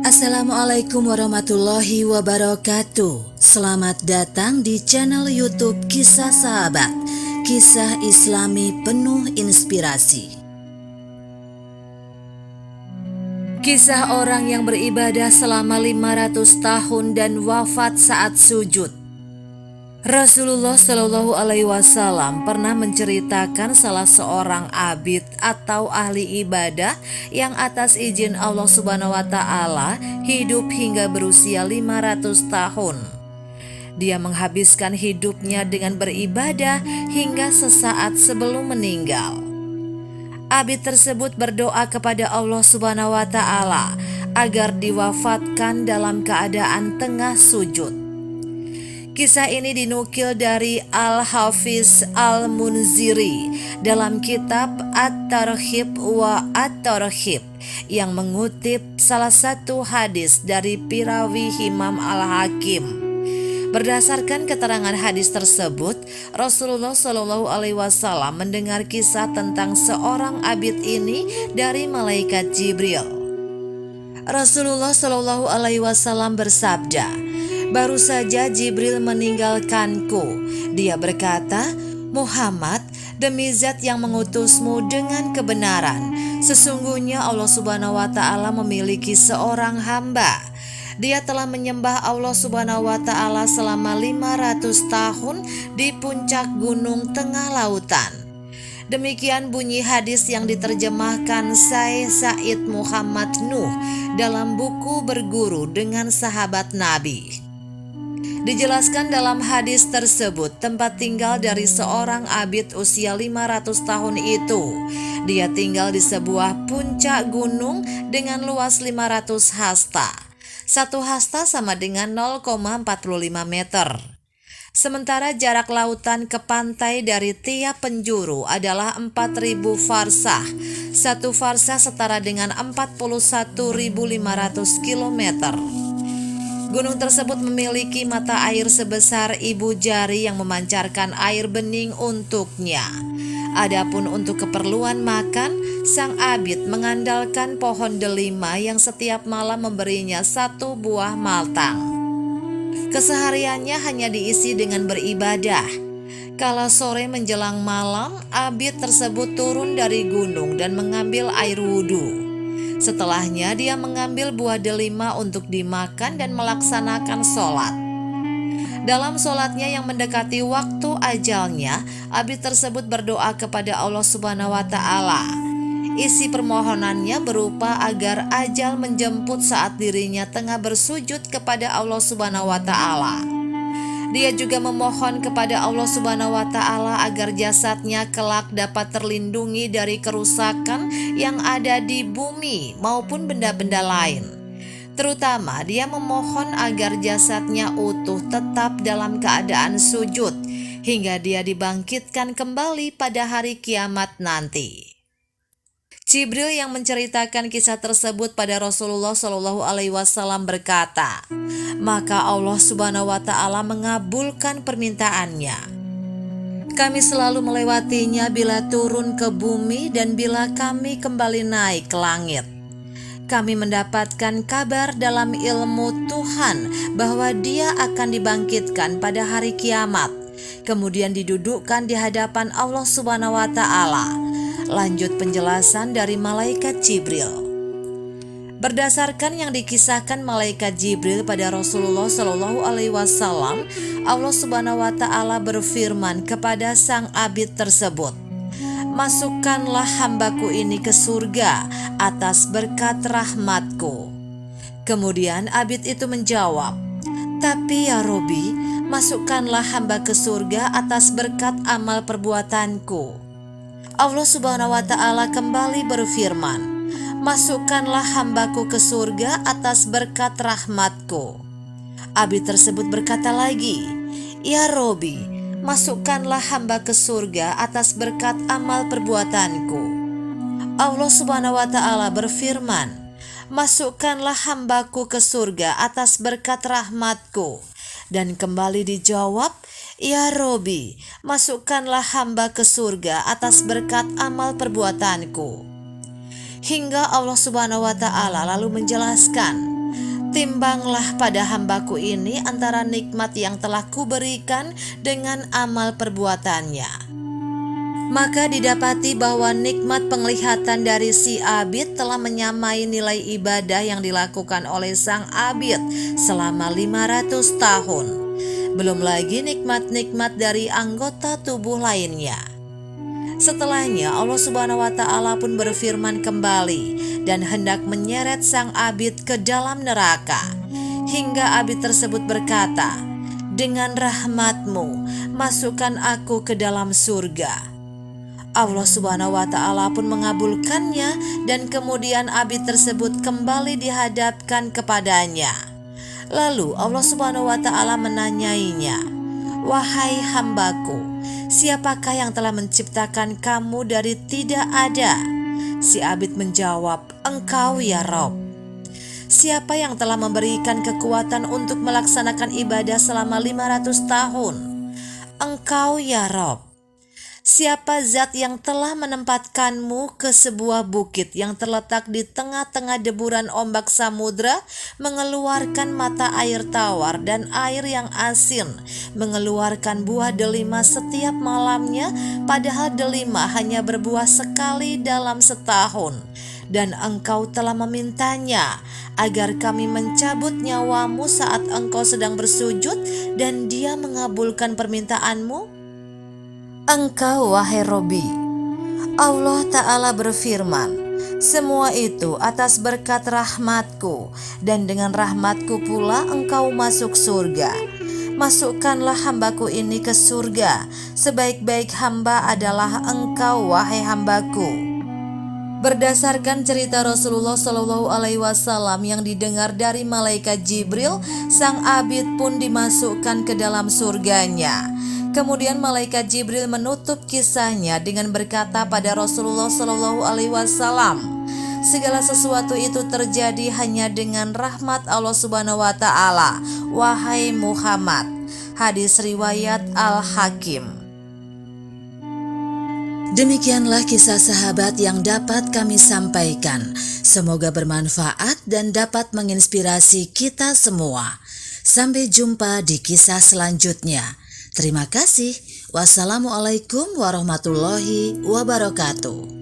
Assalamualaikum warahmatullahi wabarakatuh. Selamat datang di channel YouTube Kisah Sahabat, kisah Islami penuh inspirasi. Kisah orang yang beribadah selama 500 tahun dan wafat saat sujud. Rasulullah Shallallahu Alaihi Wasallam pernah menceritakan salah seorang abid atau ahli ibadah yang atas izin Allah Subhanahu Wa Taala hidup hingga berusia 500 tahun. Dia menghabiskan hidupnya dengan beribadah hingga sesaat sebelum meninggal. Abid tersebut berdoa kepada Allah Subhanahu Wa Taala agar diwafatkan dalam keadaan tengah sujud. Kisah ini dinukil dari Al-Hafiz Al-Munziri dalam kitab At-Targhib wa At-Tarhib yang mengutip salah satu hadis dari pirawi Imam Al-Hakim. Berdasarkan keterangan hadis tersebut, Rasulullah Shallallahu Alaihi Wasallam mendengar kisah tentang seorang abid ini dari malaikat Jibril. Rasulullah Shallallahu Alaihi Wasallam bersabda, "Baru saja Jibril meninggalkanku. Dia berkata, Muhammad, demi zat yang mengutusmu dengan kebenaran, sesungguhnya Allah Subhanahu Wa Taala memiliki seorang hamba. Dia telah menyembah Allah Subhanahu Wa Taala selama 500 tahun di puncak gunung tengah lautan." Demikian bunyi hadis yang diterjemahkan Syekh Said Muhammad Nuh dalam buku Berguru dengan Sahabat Nabi. Dijelaskan dalam hadis tersebut tempat tinggal dari seorang abid usia 500 tahun itu. Dia tinggal di sebuah puncak gunung dengan luas 500 hasta. Satu hasta sama dengan 0,45 meter. Sementara jarak lautan ke pantai dari tiap penjuru adalah 4.000 farsah. Satu farsah setara dengan 41.500 kilometer. Gunung tersebut memiliki mata air sebesar ibu jari yang memancarkan air bening untuknya. Adapun untuk keperluan makan, sang abid mengandalkan pohon delima yang setiap malam memberinya satu buah maltang. Kesehariannya hanya diisi dengan beribadah. Kala sore menjelang malam, abid tersebut turun dari gunung dan mengambil air wudhu. Setelahnya dia mengambil buah delima untuk dimakan dan melaksanakan sholat. Dalam sholatnya yang mendekati waktu ajalnya, abid tersebut berdoa kepada Allah Subhanahu Wa Taala. Isi permohonannya berupa agar ajal menjemput saat dirinya tengah bersujud kepada Allah Subhanahu Wa Taala. Dia juga memohon kepada Allah Subhanahu Wa Taala agar jasadnya kelak dapat terlindungi dari kerusakan yang ada di bumi maupun benda-benda lain. Terutama dia memohon agar jasadnya utuh tetap dalam keadaan sujud hingga dia dibangkitkan kembali pada hari kiamat nanti. Jibril yang menceritakan kisah tersebut pada Rasulullah Shallallahu Alaihi Wasallam berkata, maka Allah Subhanahu Wa Taala mengabulkan permintaannya. Kami selalu melewatinya bila turun ke bumi dan bila kami kembali naik ke langit. Kami mendapatkan kabar dalam ilmu Tuhan bahwa Dia akan dibangkitkan pada hari kiamat, kemudian didudukkan di hadapan Allah Subhanahu Wa Taala. Lanjut penjelasan dari malaikat Jibril. Berdasarkan yang dikisahkan malaikat Jibril pada Rasulullah Shallallahu Alaihi Wasallam, Allah Subhanahu Wa Taala berfirman kepada sang abid tersebut, "Masukkanlah hambaku ini ke surga atas berkat rahmatku." Kemudian abid itu menjawab, "Tapi ya Robi, masukkanlah hamba ke surga atas berkat amal perbuatanku." Allah Subhanahu Wa Taala kembali berfirman, "Masukkanlah hambaku ke surga atas berkat rahmatku." Abid tersebut berkata lagi, "Ya Robi, masukkanlah hamba ke surga atas berkat amal perbuatanku." Allah Subhanahu Wa Taala berfirman, "Masukkanlah hambaku ke surga atas berkat rahmatku." Dan kembali dijawab, "Ya Robi, masukkanlah hamba ke surga atas berkat amal perbuatanku." Hingga Allah Subhanahu wa Ta'ala lalu menjelaskan, Timbanglah pada hambaku ini antara nikmat yang telah kuberikan dengan amal perbuatannya. Maka didapati bahwa nikmat penglihatan dari si abid telah menyamai nilai ibadah yang dilakukan oleh sang abid selama 500 tahun. Belum lagi nikmat-nikmat dari anggota tubuh lainnya. Setelahnya Allah Subhanahu wa Ta'ala pun berfirman kembali dan hendak menyeret sang abid ke dalam neraka, hingga abid tersebut berkata, "Dengan rahmat-Mu masukkan aku ke dalam surga." Allah Subhanahu wa Ta'ala pun mengabulkannya, dan kemudian abid tersebut kembali dihadapkan kepadanya. Lalu Allah Subhanahu wa Ta'ala menanyainya, "Wahai hambaku, siapakah yang telah menciptakan kamu dari tidak ada?" Si abid menjawab, "Engkau ya Rob." "Siapa yang telah memberikan kekuatan untuk melaksanakan ibadah selama 500 tahun?" "Engkau ya Rob." "Siapa zat yang telah menempatkanmu ke sebuah bukit yang terletak di tengah-tengah deburan ombak samudra, mengeluarkan mata air tawar dan air yang asin, mengeluarkan buah delima setiap malamnya, padahal delima hanya berbuah sekali dalam setahun? Dan engkau telah memintanya agar kami mencabut nyawamu saat engkau sedang bersujud, dan Dia mengabulkan permintaanmu?" "Engkau wahai Robi." Allah Ta'ala berfirman, "Semua itu atas berkat rahmatku, dan dengan rahmatku pula engkau masuk surga. Masukkanlah hambaku ini ke surga. Sebaik-baik hamba adalah engkau wahai hambaku." Berdasarkan cerita Rasulullah Shallallahu Alaihi Wasallam yang didengar dari malaikat Jibril, sang abid pun dimasukkan ke dalam surganya. Kemudian malaikat Jibril menutup kisahnya dengan berkata pada Rasulullah Shallallahu Alaihi Wasallam, "Segala sesuatu itu terjadi hanya dengan rahmat Allah Subhanahu wa Ta'ala, wahai Muhammad." Hadis riwayat Al-Hakim. Demikianlah kisah sahabat yang dapat kami sampaikan. Semoga bermanfaat dan dapat menginspirasi kita semua. Sampai jumpa di kisah selanjutnya. Terima kasih. Wassalamualaikum warahmatullahi wabarakatuh.